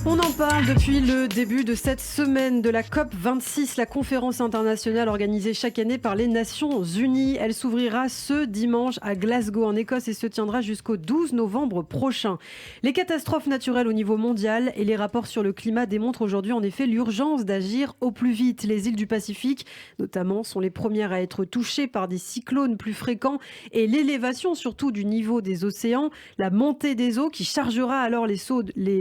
On en parle depuis le début de cette semaine de la COP26, la conférence internationale organisée chaque année par les Nations Unies. Elle s'ouvrira ce dimanche à Glasgow en Écosse et se tiendra jusqu'au 12 novembre prochain. Les catastrophes naturelles au niveau mondial et les rapports sur le climat démontrent aujourd'hui en effet l'urgence d'agir au plus vite. Les îles du Pacifique, notamment, sont les premières à être touchées par des cyclones plus fréquents et l'élévation surtout du niveau des océans, la montée des eaux qui chargera alors les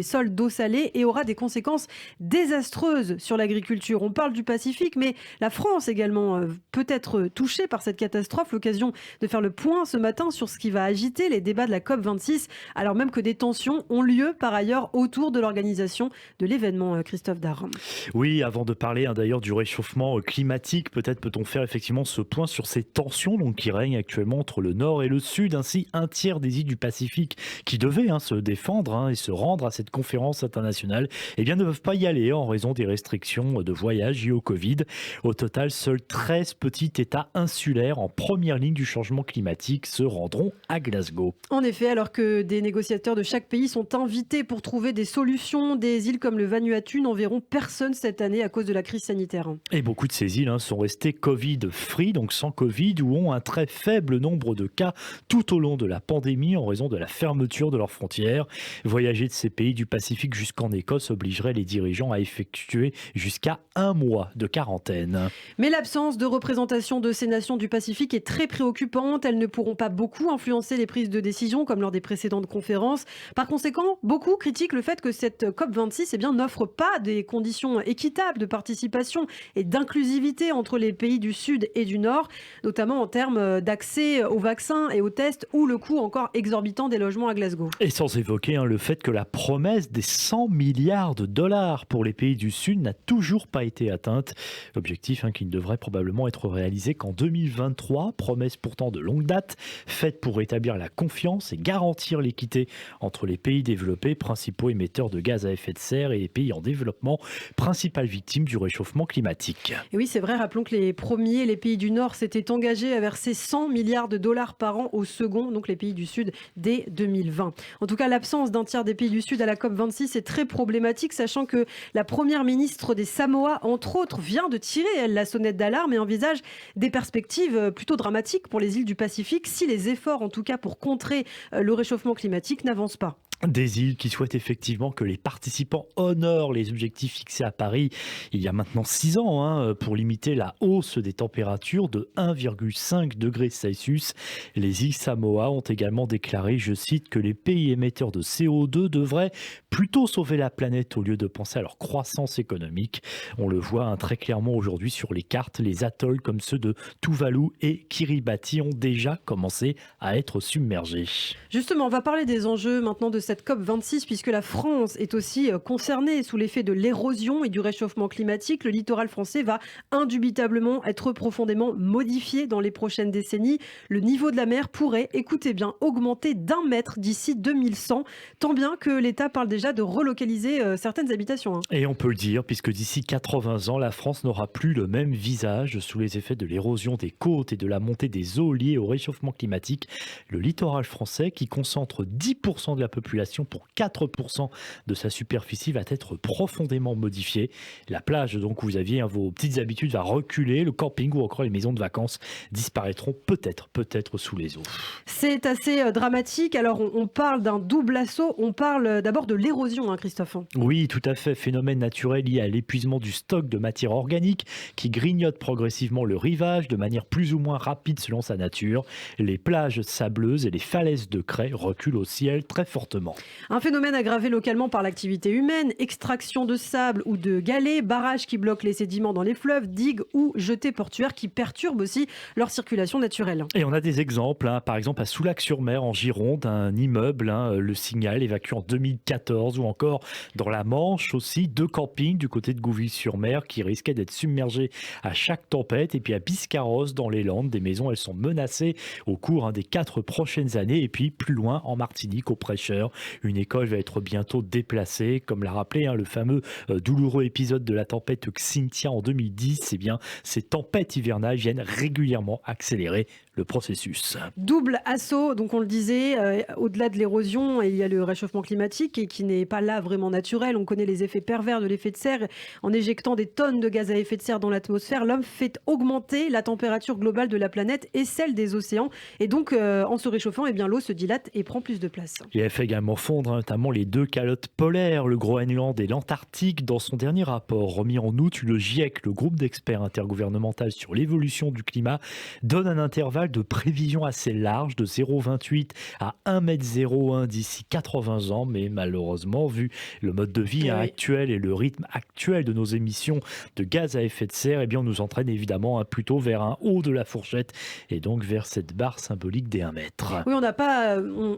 sols d'eau salée et aura des conséquences désastreuses sur l'agriculture. On parle du Pacifique, mais la France également peut être touchée par cette catastrophe. L'occasion de faire le point ce matin sur ce qui va agiter les débats de la COP26, alors même que des tensions ont lieu par ailleurs autour de l'organisation de l'événement. Christophe Darre. Oui, avant de parler d'ailleurs du réchauffement climatique, peut-être peut-on faire effectivement ce point sur ces tensions qui règnent actuellement entre le nord et le sud. Ainsi, un tiers des îles du Pacifique qui devaient se défendre et se rendre à cette conférence internationale, ne peuvent pas y aller en raison des restrictions de voyage liées au Covid. Au total, seuls 13 petits États insulaires en première ligne du changement climatique se rendront à Glasgow. En effet, alors que des négociateurs de chaque pays sont invités pour trouver des solutions, des îles comme le Vanuatu n'enverront personne cette année à cause de la crise sanitaire. Et beaucoup de ces îles sont restées Covid-free, donc sans Covid, ou ont un très faible nombre de cas tout au long de la pandémie en raison de la fermeture de leurs frontières. Voyager de ces pays du Pacifique jusqu'en Écosse obligerait les dirigeants à effectuer jusqu'à 1 mois de quarantaine. Mais l'absence de représentation de ces nations du Pacifique est très préoccupante. Elles ne pourront pas beaucoup influencer les prises de décision comme lors des précédentes conférences. Par conséquent, beaucoup critiquent le fait que cette COP26 n'offre pas des conditions équitables de participation et d'inclusivité entre les pays du Sud et du Nord, notamment en termes d'accès aux vaccins et aux tests ou le coût encore exorbitant des logements à Glasgow. Et sans évoquer le fait que la promesse des 100 milliards de dollars pour les pays du Sud n'a toujours pas été atteinte. Objectif qui ne devrait probablement être réalisé qu'en 2023. Promesse pourtant de longue date, faite pour rétablir la confiance et garantir l'équité entre les pays développés, principaux émetteurs de gaz à effet de serre, et les pays en développement, principales victimes du réchauffement climatique. Et oui, c'est vrai, rappelons que les pays du Nord s'étaient engagés à verser 100 milliards de dollars par an aux seconds, donc les pays du Sud, dès 2020. En tout cas, l'absence d'un tiers des pays du Sud à la COP26 est très problématique, sachant que la première ministre des Samoa, entre autres, vient de tirer, elle, la sonnette d'alarme et envisage des perspectives plutôt dramatiques pour les îles du Pacifique si les efforts, en tout cas pour contrer le réchauffement climatique, n'avancent pas. Des îles qui souhaitent effectivement que les participants honorent les objectifs fixés à Paris il y a maintenant 6 ans pour limiter la hausse des températures de 1,5 degré Celsius. Les îles Samoa ont également déclaré, je cite, que les pays émetteurs de CO2 devraient plutôt sauver la planète au lieu de penser à leur croissance économique. On le voit très clairement aujourd'hui sur les cartes, les atolls comme ceux de Tuvalu et Kiribati ont déjà commencé à être submergés. Justement, on va parler des enjeux maintenant de cette COP26 puisque la France est aussi concernée sous l'effet de l'érosion et du réchauffement climatique. Le littoral français va indubitablement être profondément modifié dans les prochaines décennies. Le niveau de la mer pourrait, écoutez bien, augmenter d'1 mètre d'ici 2100, tant bien que l'État parle déjà de relocaliser certaines habitations. Et on peut le dire, puisque d'ici 80 ans, la France n'aura plus le même visage sous les effets de l'érosion des côtes et de la montée des eaux liées au réchauffement climatique. Le littoral français, qui concentre 10% de la population pour 4% de sa superficie, va être profondément modifiée. La plage, donc, où vous aviez vos petites habitudes, va reculer. Le camping ou encore les maisons de vacances disparaîtront peut-être sous les eaux. C'est assez dramatique. Alors, on parle d'un double assaut. On parle d'abord de l'érosion, Christophe. Oui, tout à fait. Phénomène naturel lié à l'épuisement du stock de matière organique qui grignote progressivement le rivage de manière plus ou moins rapide selon sa nature. Les plages sableuses et les falaises de craie reculent au ciel très fortement. Un phénomène aggravé localement par l'activité humaine, extraction de sable ou de galets, barrages qui bloquent les sédiments dans les fleuves, digues ou jetées portuaires qui perturbent aussi leur circulation naturelle. Et on a des exemples, par exemple à Soulac-sur-Mer en Gironde, un immeuble, le Signal, évacué en 2014, ou encore dans la Manche aussi, 2 campings du côté de Gouville-sur-Mer qui risquaient d'être submergés à chaque tempête. Et puis à Biscarrosse dans les Landes, des maisons elles sont menacées au cours des 4 prochaines années. Et puis plus loin en Martinique, au Prêcheur, Une école va être bientôt déplacée. Comme l'a rappelé le fameux douloureux épisode de la tempête Xynthia en 2010, eh bien, ces tempêtes hivernales viennent régulièrement accélérer le processus. Double assaut, donc on le disait, au-delà de l'érosion, il y a le réchauffement climatique et qui n'est pas là vraiment naturel. On connaît les effets pervers de l'effet de serre. En éjectant des tonnes de gaz à effet de serre dans l'atmosphère, l'homme fait augmenter la température globale de la planète et celle des océans. Et donc, en se réchauffant, eh bien, l'eau se dilate et prend plus de place. Il a fait également fondre notamment les deux calottes polaires, le Groenland et l'Antarctique. Dans son dernier rapport remis en août, le GIEC, le groupe d'experts intergouvernemental sur l'évolution du climat, donne un intervalle de prévision assez large de 0,28 à 1,01 m d'ici 80 ans. Mais malheureusement, vu le mode de vie actuel et le rythme actuel de nos émissions de gaz à effet de serre, eh bien, on nous entraîne évidemment plutôt vers un haut de la fourchette et donc vers cette barre symbolique des 1 mètre. Oui,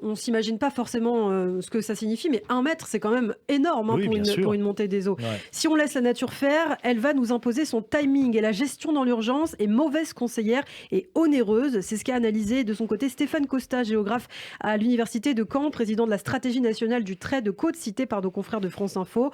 on s'imagine pas forcément ce que ça signifie, mais 1 mètre, c'est quand même énorme pour une montée des eaux. Ouais. Si on laisse la nature faire, elle va nous imposer son timing et la gestion dans l'urgence est mauvaise conseillère et onéreuse. C'est ce qu'a analysé de son côté Stéphane Costa, géographe à l'université de Caen, président de la stratégie nationale du trait de côte, cité par nos confrères de France Info.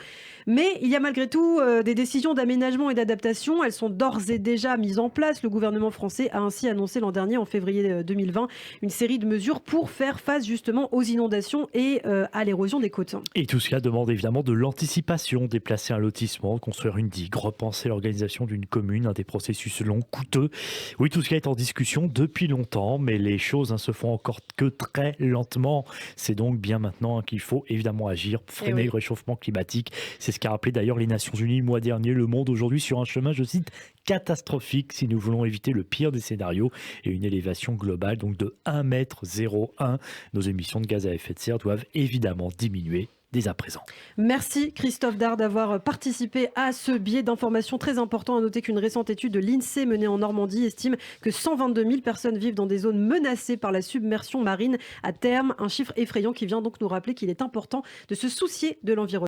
Mais il y a malgré tout des décisions d'aménagement et d'adaptation. Elles sont d'ores et déjà mises en place. Le gouvernement français a ainsi annoncé l'an dernier, en février 2020, une série de mesures pour faire face justement aux inondations et à l'érosion des côtes. Et tout cela demande évidemment de l'anticipation, déplacer un lotissement, construire une digue, repenser l'organisation d'une commune, des processus longs, coûteux. Oui, tout cela est en discussion depuis longtemps, mais les choses se font encore que très lentement. C'est donc bien maintenant qu'il faut évidemment agir, freiner le réchauffement climatique. C'est ce qu'a rappelé d'ailleurs les Nations Unies le mois dernier. Le monde aujourd'hui sur un chemin, je cite, catastrophique si nous voulons éviter le pire des scénarios et une élévation globale donc de 1,01 m. Nos émissions de gaz à effet de serre doivent évidemment diminuer dès à présent. Merci Christophe Dard d'avoir participé à ce biais d'informations très important. À noter qu'une récente étude de l'INSEE menée en Normandie estime que 122 000 personnes vivent dans des zones menacées par la submersion marine à terme. Un chiffre effrayant qui vient donc nous rappeler qu'il est important de se soucier de l'environnement.